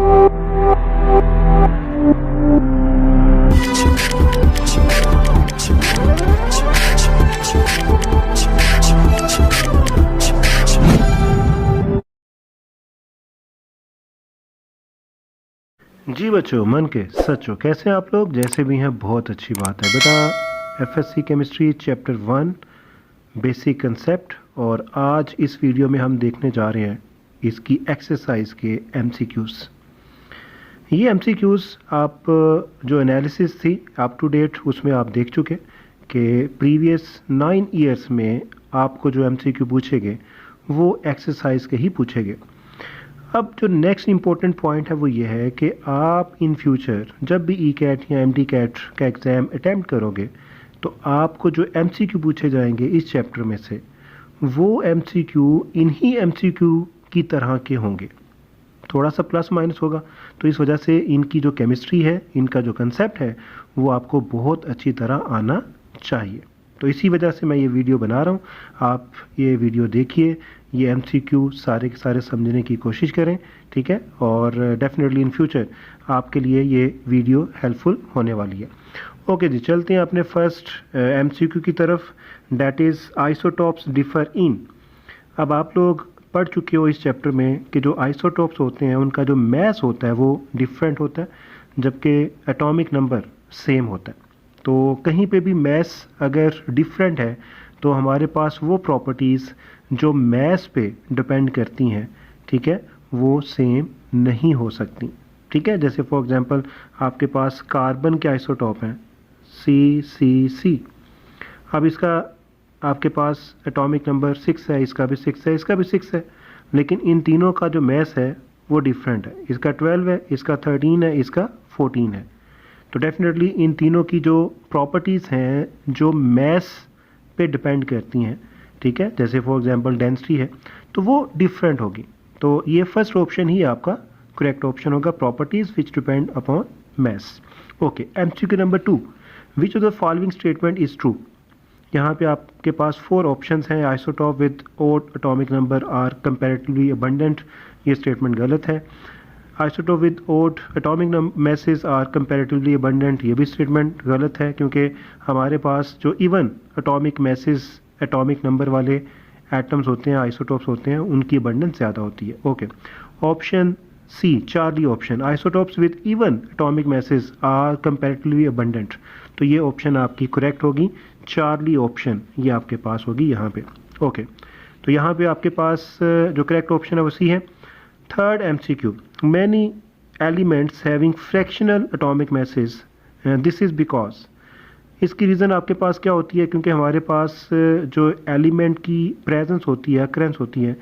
जी बच्चों, मन के सच्चों, कैसे हैं आप लोग? जैसे भी हैं बहुत अच्छी बात है बेटा। FSc chemistry chapter 1 basic concept, और आज इस वीडियो में हम देखने जा रहे हैं इसकी एक्सरसाइज के एमसीक्यूज़। ये एमसीक्यूज़ आप जो एनालिसिस थी अप टू डेट उसमें आप देख चुके कि प्रीवियस 9 ईयर्स में आपको जो एमसीक्यू पूछेंगे वो एक्सरसाइज के ही पूछेंगे। अब जो नेक्स्ट इम्पोर्टेंट पॉइंट है वो ये है कि आप इन फ्यूचर जब भी ई कैट या एम डी कैट का एग्ज़ाम अटैम्प्ट करोगे तो आपको जो एमसीक्यू पूछे जाएंगे इस चैप्टर में से वो एमसीक्यू इन्हीं एमसीक्यू की तरह के होंगे। थोड़ा सा प्लस माइनस होगा, तो इस वजह से इनकी जो केमिस्ट्री है, इनका जो कंसेप्ट है वो आपको बहुत अच्छी तरह आना चाहिए। तो इसी वजह से मैं ये वीडियो बना रहा हूँ। आप ये वीडियो देखिए, ये एमसीक्यू सारे के सारे समझने की कोशिश करें, ठीक है? और डेफिनेटली इन फ्यूचर आपके लिए ये वीडियो हेल्पफुल होने वाली है। ओके जी, चलते हैं अपने फर्स्ट एमसीक्यू की तरफ, that is isotopes differ in. अब आप लोग पढ़ चुके हो इस चैप्टर में कि जो आइसोटॉप्स होते हैं उनका जो मैस होता है वो डिफरेंट होता है, जबकि एटॉमिक नंबर सेम होता है। तो कहीं पे भी मैस अगर डिफरेंट है तो हमारे पास वो प्रॉपर्टीज़ जो मैस पे डिपेंड करती हैं, ठीक है, वो सेम नहीं हो सकती, ठीक है? जैसे फॉर एग्जांपल आपके पास कार्बन के आइसोटॉप हैं CCC। अब इसका आपके पास एटॉमिक नंबर 6 है, इसका भी 6 है, इसका भी 6 है, लेकिन इन तीनों का जो मैस है वो डिफरेंट है। इसका 12 है, इसका 13 है, इसका 14 है। तो डेफिनेटली इन तीनों की जो प्रॉपर्टीज़ हैं जो मैस पे डिपेंड करती हैं, ठीक है, जैसे फॉर एग्जांपल डेंसिटी है, तो वो डिफरेंट होगी। तो ये फर्स्ट ऑप्शन ही आपका करेक्ट ऑप्शन होगा, properties which depend upon mass. Okay, MCQ number 2, which of the following statement is true. यहाँ पे आपके पास 4 ऑप्शंस हैं। Isotope with odd atomic number are comparatively abundant, ये स्टेटमेंट गलत है। Isotope with odd atomic masses are comparatively abundant, ये भी स्टेटमेंट गलत है, क्योंकि हमारे पास जो even atomic masses atomic number वाले एटम्स होते हैं, आइसोटॉप्स होते हैं, उनकी अबंडेंस ज़्यादा होती है। Okay, option C, Charlie option, isotopes with even atomic masses are comparatively abundant, तो ये ऑप्शन आपकी करेक्ट होगी, चार्ली ऑप्शन ये आपके पास होगी यहाँ पे। ओके, तो यहाँ पे आपके पास जो करेक्ट ऑप्शन है वो सी है। Third MCQ, many elements having fractional atomic message, this is because, इसकी रीज़न आपके पास क्या होती है? क्योंकि हमारे पास जो एलिमेंट की प्रेजेंस होती है, अक्रेंस होती है,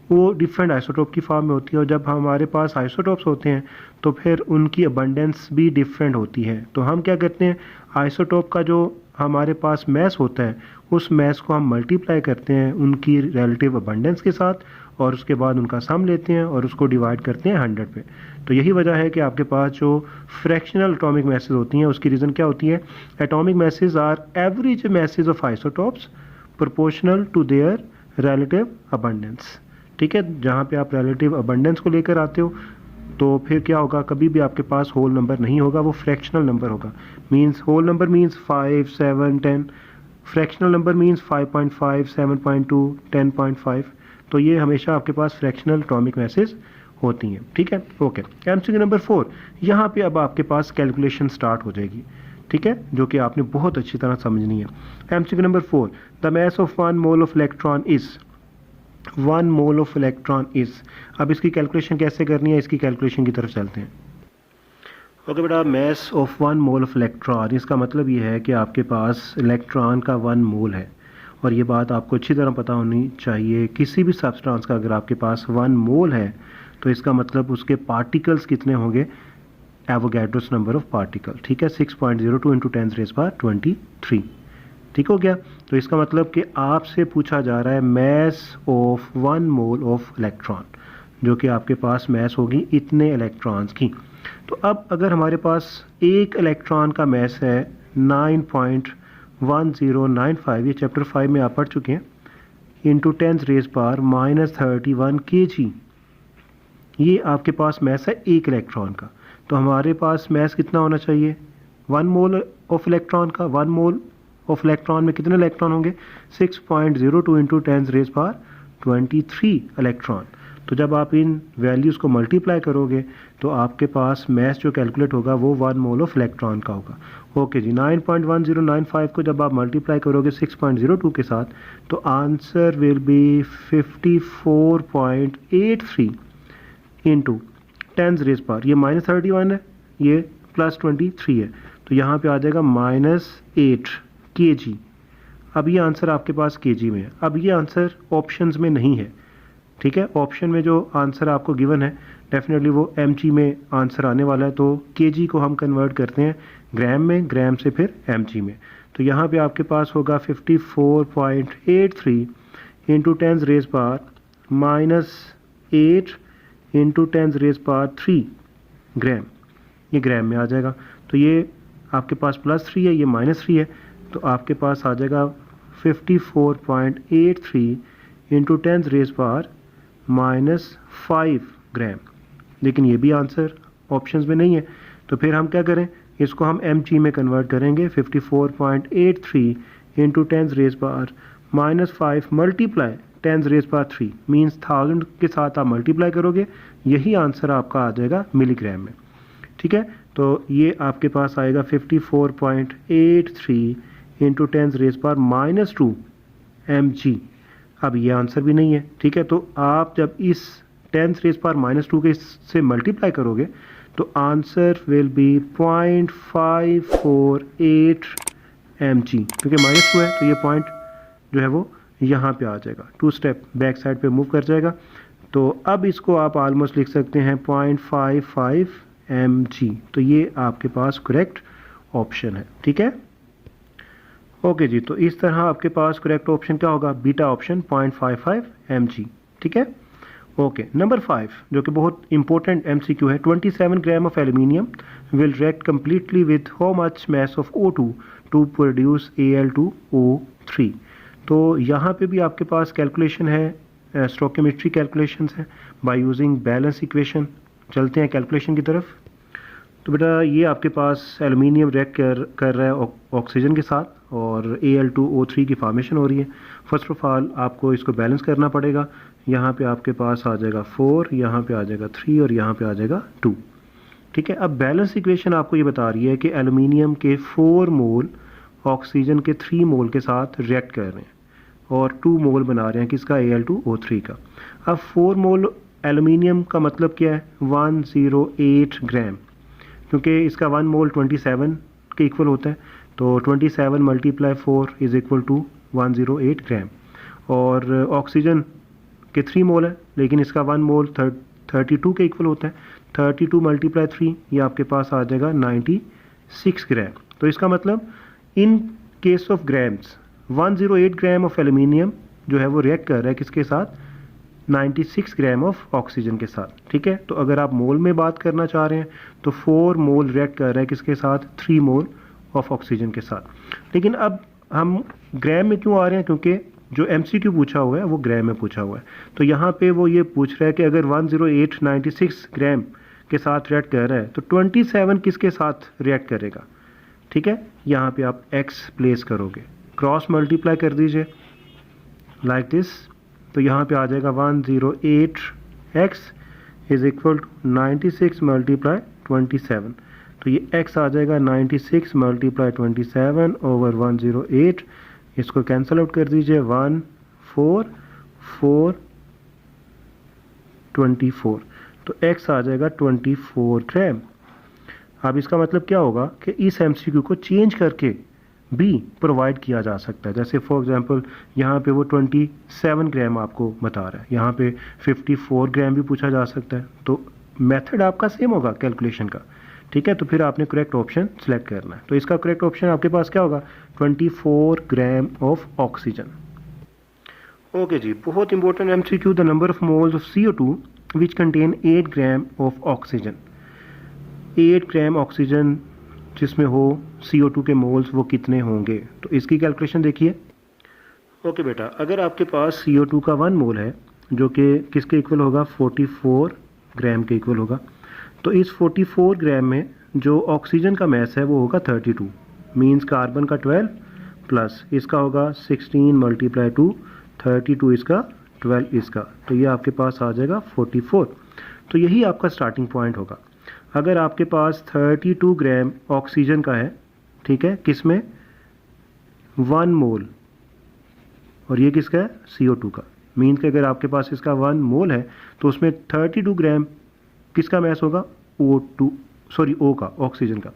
वो डिफरेंट आइसोटॉप की फॉर्म में होती है, और जब हमारे पास आइसोटॉप्स होते हैं तो फिर उनकी अबंडेंस भी डिफरेंट होती है। तो हम क्या करते हैं, आइसोटॉप का जो हमारे पास मैस होता है उस मैस को हम मल्टीप्लाई करते हैं उनकी रिलेटिव अबंडेंस के साथ, और उसके बाद उनका सम लेते हैं और उसको डिवाइड करते हैं 100 पे। तो यही वजह है कि आपके पास जो फ्रैक्शनल एटॉमिक मैसेज होती हैं उसकी रीज़न क्या होती है, atomic masses are average masses of isotopes proportional to their relative abundance, ठीक है? जहाँ पे आप रिलेटिव अबंडेंस को लेकर आते हो तो फिर क्या होगा, कभी भी आपके पास होल नंबर नहीं होगा, वो फ्रैक्शनल नंबर होगा। Means whole number means 5, 7, 10, fractional number means 5.5, 7.2, 10.5, तो ये हमेशा आपके पास फ्रैक्शनल एटॉमिक मैसेज होती हैं, ठीक है? ओके, एमसीक्यू नंबर 4, यहाँ पे अब आपके पास कैलकुलेशन स्टार्ट हो जाएगी, ठीक है, जो कि आपने बहुत अच्छी तरह समझनी है। MCQ number 4, the mass of 1 mole of electron is, 1 mole of electron is. अब इसकी कैलकुलेशन कैसे करनी है, इसकी कैलकुलेशन की तरफ चलते हैं। ओके बेटा, mass of 1 mole of electron, इसका मतलब ये है कि आपके पास इलेक्ट्रॉन का 1 मोल है, और ये बात आपको अच्छी तरह पता होनी चाहिए। किसी भी सब्सटेंस का अगर आपके पास 1 मोल है तो इसका मतलब उसके पार्टिकल्स कितने होंगे, एवोगैड्रोस नंबर ऑफ पार्टिकल, ठीक है, 6.02 × 10⁻23, ठीक हो गया? तो इसका मतलब कि आपसे पूछा जा रहा है mass of 1 mole of electron, जो कि आपके पास मैस होगी इतने इलेक्ट्रॉन्स की। तो अब अगर हमारे पास एक इलेक्ट्रॉन का मैस है 9.1095, ये चैप्टर 5 में आप पढ़ चुके हैं, × 10⁻³ -31 kg, ये आपके पास मैस है एक इलेक्ट्रॉन का, तो हमारे पास मैस कितना होना चाहिए 1 मोल ऑफ इलेक्ट्रॉन का। 1 मोल ऑफ इलेक्ट्रॉन में कितने इलेक्ट्रॉन होंगे 6.02 इंटू 10⁻23 इलेक्ट्रॉन। तो जब आप इन वैल्यूज़ को मल्टीप्लाई करोगे तो आपके पास मैस जो कैलकुलेट होगा वो 1 मोल ऑफ इलेक्ट्रॉन का होगा। ओके जी, 9.1095 को जब आप मल्टीप्लाई करोगे 6.02 के साथ तो आंसर विल बी 54.83 इंटू 10⁻, ये -31 है, ये +23 है, तो यहाँ पे आ जाएगा -8 kg। अब ये आंसर आपके पास kg में है। अब ये आंसर ऑप्शंस में नहीं है, ठीक है। ऑप्शन में जो आंसर आपको गिवन है डेफिनेटली वो mg में आंसर आने वाला है, तो kg को हम कन्वर्ट करते हैं ग्राम में, ग्राम से फिर mg में। तो यहाँ पे आपके पास होगा 54.83 इंटू 10⁻⁻8 इंटू 10⁻³ ग्राम, ये ग्राम में आ जाएगा। तो ये आपके पास +3 है, ये -3 है, तो आपके पास आ जाएगा 54.83 इंटू 10⁻⁻5 ग्राम। लेकिन ये भी आंसर ऑप्शंस में नहीं है, तो फिर हम क्या करें, इसको हम mg में कन्वर्ट करेंगे। 54.83 इंटू 10⁻⁻5 मल्टीप्लाई 10⁻³ मीन्स 1000 के साथ आप मल्टीप्लाई करोगे, यही आंसर आपका आ जाएगा मिलीग्राम में, ठीक है। तो ये आपके पास आएगा 54.83 इंटू 10⁻⁻2 mg। अब ये आंसर भी नहीं है, ठीक है। तो आप जब इस 10⁻⁻2 के से मल्टीप्लाई करोगे तो आंसर विल बी 0.548 mg, क्योंकि -2 है तो ये पॉइंट जो है वो यहाँ पे आ जाएगा, 2 स्टेप बैक साइड पे मूव कर जाएगा। तो अब इसको आप ऑलमोस्ट लिख सकते हैं 0.55 mg। तो ये आपके पास करेक्ट ऑप्शन है, ठीक है। ओके जी, तो इस तरह आपके पास करेक्ट ऑप्शन क्या होगा, बीटा ऑप्शन 0.55 mg, ठीक है। ओके, नंबर 5 जो कि बहुत इंपॉर्टेंट MCQ है, 27 gram of aluminium will react completely with how much mass of O2 to produce Al2O3। तो यहाँ पे भी आपके पास कैलकुलेशन है, स्टोइकियोमेट्री कैलकुलेशंस है बाय यूजिंग बैलेंस इक्वेशन। चलते हैं कैलकुलेशन की तरफ। तो बेटा ये आपके पास एल्यूमिनियम रिएक्ट कर रहा है ऑक्सीजन के साथ और Al2O3 की फॉर्मेशन हो रही है। फर्स्ट ऑफ ऑल आपको इसको बैलेंस करना पड़ेगा। यहाँ पे आपके पास आ जाएगा 4, यहाँ पे आ जाएगा 3 और यहाँ पे आ जाएगा 2, ठीक है। अब बैलेंस इक्वेशन आपको ये बता रही है कि एल्यूमिनियम के 4 मोल ऑक्सीजन के 3 मोल के साथ रिएक्ट कर रहे हैं और 2 मोल बना रहे हैं किसका, Al2O3 का। अब 4 मोल एल्यूमिनियम का मतलब क्या है, 108 ग्राम, क्योंकि इसका 1 मोल 27 के इक्वल होता है, तो 27 × 4 इज इक्वल टू 108 ग्राम। और ऑक्सीजन के 3 मोल है, लेकिन इसका 1 मोल 32 के इक्वल होता है, 32 × 3 ये आपके पास आ जाएगा 96 ग्राम। तो इसका मतलब in case of grams 108 gram of aluminium जो है वो रिएक्ट कर रहा है किसके साथ, 96 ग्राम ऑफ ऑक्सीजन के साथ, ठीक है। तो अगर आप मोल में बात करना चाह रहे हैं तो 4 मोल रिएक्ट कर रहा है किसके साथ, 3 मोल ऑफ ऑक्सीजन के साथ। लेकिन अब हम ग्राम में क्यों आ रहे हैं, क्योंकि जो MCQ पूछा हुआ है वो ग्राम में पूछा हुआ है। तो यहाँ पे वो ये पूछ रहा है कि अगर 10896 ग्राम के साथ रिएक्ट कर रहा है तो 27 किसके साथ रिएक्ट करेगा, ठीक है। यहाँ पे आप x प्लेस करोगे, क्रॉस मल्टीप्लाई कर दीजिए लाइक दिस, तो यहाँ पे आ जाएगा 108x इज इक्वल टू 96 × 27। तो ये x आ जाएगा 96 × 27 ओवर 108, इसको कैंसिल आउट कर दीजिए, 1 4 4 24, तो x आ जाएगा 24 ग्राम। अब इसका मतलब क्या होगा कि इस MCQ को चेंज करके भी प्रोवाइड किया जा सकता है। जैसे फॉर एग्जांपल यहाँ पे वो 27 ग्राम आपको बता रहा है, यहाँ पे 54 ग्राम भी पूछा जा सकता है। तो मेथड आपका सेम होगा कैलकुलेशन का, ठीक है। तो फिर आपने करेक्ट ऑप्शन सेलेक्ट करना है। तो इसका करेक्ट ऑप्शन आपके पास क्या होगा, 24 ग्राम ऑफ ऑक्सीजन। ओके जी, बहुत important MCQ, the number of moles of CO2 which contain 8 gram of oxygen. 8 gram oxygen जिसमें हो CO2 के मोल्स वो कितने होंगे, तो इसकी कैलकुलेशन देखिए। ओके बेटा, अगर आपके पास CO2 का 1 मोल है जो कि किसके इक्वल होगा, 44 ग्राम के इक्वल होगा। तो इस 44 ग्राम में जो ऑक्सीजन का मैस है वो होगा 32, मीन्स कार्बन का 12 प्लस इसका होगा 16 मल्टीप्लाई 2, 32 इसका 12 इसका, तो ये आपके पास आ जाएगा 44। तो यही आपका स्टार्टिंग पॉइंट होगा। अगर आपके पास 32 ग्राम ऑक्सीजन का है, ठीक है, किस में 1 मोल, और ये किसका है CO2 का, मीन्स कि अगर आपके पास इसका 1 मोल है तो उसमें 32 ग्राम किसका मैस होगा O का, ऑक्सीजन का।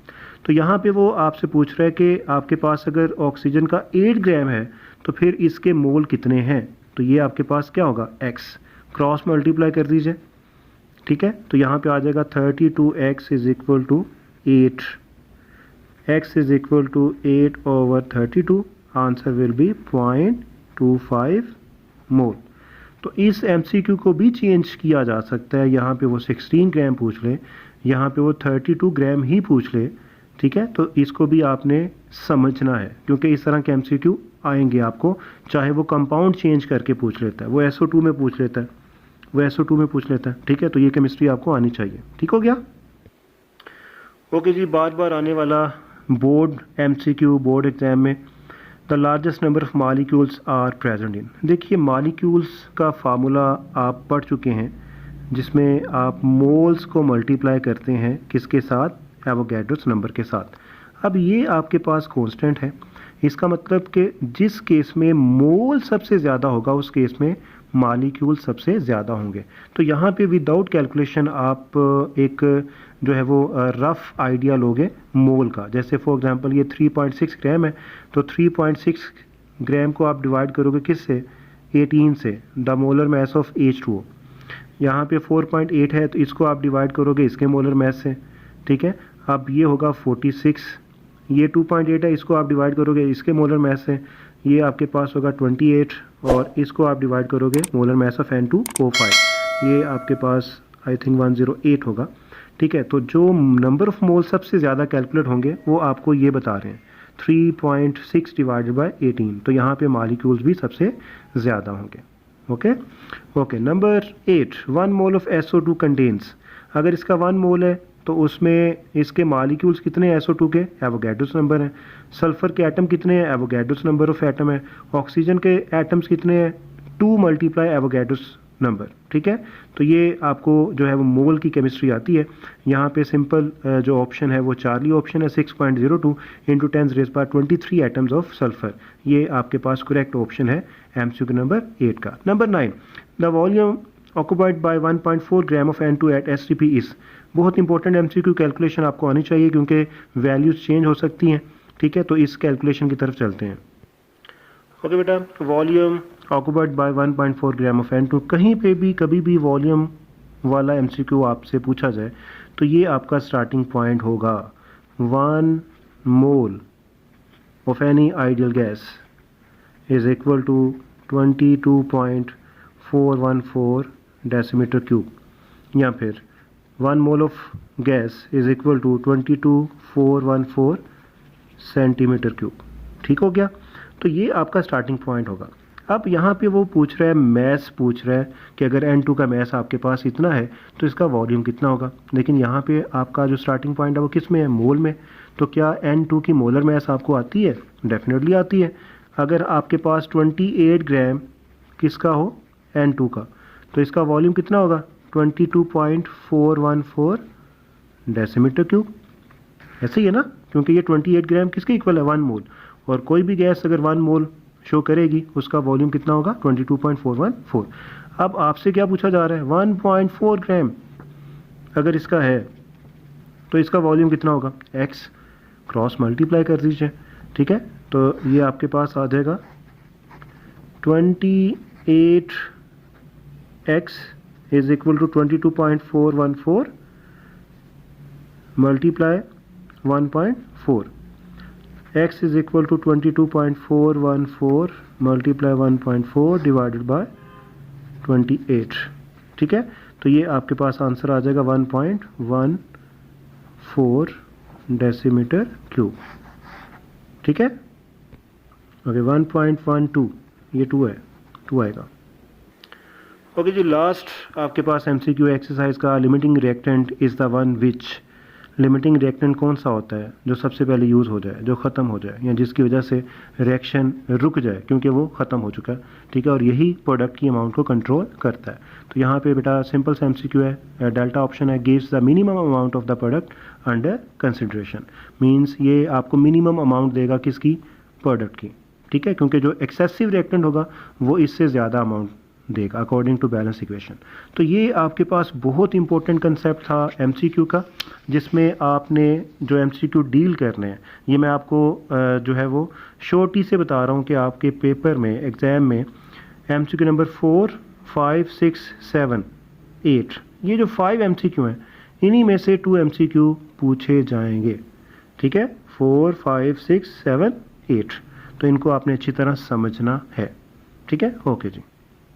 तो यहाँ पे वो आपसे पूछ रहा है कि आपके पास अगर ऑक्सीजन का 8 ग्राम है तो फिर इसके मोल कितने हैं, तो ये आपके पास क्या होगा x, क्रॉस मल्टीप्लाई कर दीजिए, ठीक है। तो यहाँ पे आ जाएगा 32x is equal to 8, x is equal to 8 over 32, answer will be 0.25 mole. तो इस MCQ को भी चेंज किया जा सकता है, यहाँ पे वो 16 ग्राम पूछ ले, यहाँ पे वो 32 ग्राम ही पूछ ले, ठीक है। तो इसको भी आपने समझना है, क्योंकि इस तरह के MCQ आएंगे आपको, चाहे वो कंपाउंड चेंज करके पूछ लेता है, वो SO2 में पूछ लेता है, वो SO2 में पूछ लेता है, ठीक है। तो ये केमिस्ट्री आपको आनी चाहिए, ठीक हो गया। ओके जी, बार बार आने वाला बोर्ड MCQ बोर्ड एग्जाम में, the largest number of molecules are present in. देखिए मालिक्यूल्स का फार्मूला आप पढ़ चुके हैं, जिसमें आप मोल्स को मल्टीप्लाई करते हैं किसके साथ, एवोगैड्रोस नंबर के साथ। अब ये आपके पास कांस्टेंट है, इसका मतलब कि जिस केस में मोल सबसे ज़्यादा होगा उस केस में मालिक्यूल सबसे ज़्यादा होंगे। तो यहाँ पे विदाउट कैलकुलेशन आप एक जो है वो रफ आइडिया लोगे मोल का। जैसे फॉर एग्जांपल ये 3.6 ग्राम है, तो 3.6 ग्राम को आप डिवाइड करोगे किससे, 18 से, the molar mass of H2O। यहाँ पे 4.8 है तो इसको आप डिवाइड करोगे इसके मोलर मैस से, ठीक है। अब ये होगा 46, ये 2.8 है, इसको आप डिवाइड करोगे इसके मोलर मैस से, ये आपके पास होगा 28, और इसको आप डिवाइड करोगे मोलर मैस ऑफ N2O5, ये आपके पास आई थिंक 108 होगा, ठीक है। तो जो नंबर ऑफ मोल सबसे ज़्यादा कैलकुलेट होंगे वो आपको ये बता रहे हैं 3.6 डिवाइडेड बाय 18, तो यहाँ पे मालिक्यूल्स भी सबसे ज़्यादा होंगे। Okay number 8, 1 mole of SO2 contains. अगर इसका 1 मोल है तो उसमें इसके मालिक्यूल्स कितने हैं SO2 के, एवोगैड्रोस नंबर हैं। सल्फर के एटम कितने हैं, एवोगैड्रोस नंबर ऑफ एटम है। ऑक्सीजन के एटम्स कितने हैं, 2 मल्टीप्लाई एवोगैड्रोस नंबर, ठीक है। तो ये आपको जो है वो मोल की केमिस्ट्री आती है। यहाँ पे सिंपल जो ऑप्शन है वो चार्ली ऑप्शन है, 6.02 इंटू 10⁻23 एटम्स ऑफ सल्फर, ये आपके पास करेक्ट ऑप्शन है MCQ नंबर 8 का। Number 9, the volume occupied by 1.4 gram of N2 at STP is. बहुत इंपॉर्टेंट MCQ कैलकुलेशन आपको आनी चाहिए, क्योंकि वैल्यूज चेंज हो सकती हैं, ठीक है। तो इस कैलकुलेशन की तरफ चलते हैं। ओके बेटा, volume occupied by 1.4 gram of N2, कहीं पे भी कभी भी वॉल्यूम वाला MCQ आपसे पूछा जाए तो ये आपका स्टार्टिंग पॉइंट होगा 1 mole of any ideal gas is equal to 22.414 decimetre cube, या फिर 1 mole of gas is equal to 22.414 centimetre cube, ठीक हो गया। तो ये आपका स्टार्टिंग पॉइंट होगा। अब यहाँ पे वो पूछ रहा है, मैस पूछ रहा है कि अगर N2 का मैस आपके पास इतना है तो इसका वॉल्यूम कितना होगा। लेकिन यहाँ पे आपका जो स्टार्टिंग पॉइंट है वो किस में है, मोल में। तो क्या N2 की मोलर मैस आपको आती है, डेफिनेटली आती है। अगर आपके पास 28 ग्राम किसका हो, N2 का, तो इसका वॉल्यूम कितना होगा, 22.414 डेसीमीटर क्यूब। ऐसे ही है ना, क्योंकि ये 28 ग्राम किसके इक्वल है, 1 मोल, और कोई भी गैस अगर 1 मोल शो करेगी उसका वॉल्यूम कितना होगा, 22.414। अब आपसे क्या पूछा जा रहा है, 1.4 ग्राम अगर इसका है तो इसका वॉल्यूम कितना होगा, x, क्रॉस मल्टीप्लाई कर दीजिए, ठीक है। तो ये आपके पास आ जाएगा 28x is equal to 22.414 multiply 1.4, x is equal to 22.414 multiply 1.4 divided by 28, ठीक है। तो ये आपके पास आंसर आ जाएगा 1.14 डेसीमीटर क्यूब, ठीक है। ओके 1.12, ये 2 है, 2 आएगा। ओके जी, लास्ट आपके पास एमसीक्यू एक्सरसाइज का limiting reactant is the one which. Limiting reactant कौन सा होता है जो सबसे पहले यूज़ हो जाए, जो ख़त्म हो जाए, या जिसकी वजह से रिएक्शन रुक जाए क्योंकि वो ख़त्म हो चुका है, ठीक है, और यही प्रोडक्ट की अमाउंट को कंट्रोल करता है। तो यहाँ पे बेटा सिंपल सा एमसीक्यू है, डेल्टा ऑप्शन है, gives the minimum amount of the product under consideration. Means ये आपको मिनिमम अमाउंट देगा किसकी, प्रोडक्ट की, ठीक है, क्योंकि जो एक्सेसिव रिएक्टेंट होगा वो इससे ज़्यादा अमाउंट देगा अकॉर्डिंग टू बैलेंस इक्वेशन। तो ये आपके पास बहुत इंपॉर्टेंट कंसेप्ट था एमसीक्यू का, जिसमें आपने जो एमसीक्यू डील करने हैं, ये मैं आपको जो है वो शॉर्टी से बता रहा हूँ कि आपके पेपर में, एग्ज़ाम में एमसीक्यू नंबर 4, 5, 6, 7, 8, ये जो 5 एमसीक्यू हैं, इन्हीं में से 2 एमसीक्यू पूछे जाएंगे, ठीक है, 4, 5, 6, 7, 8। तो इनको आपने अच्छी तरह समझना है, ठीक है। ओके जी।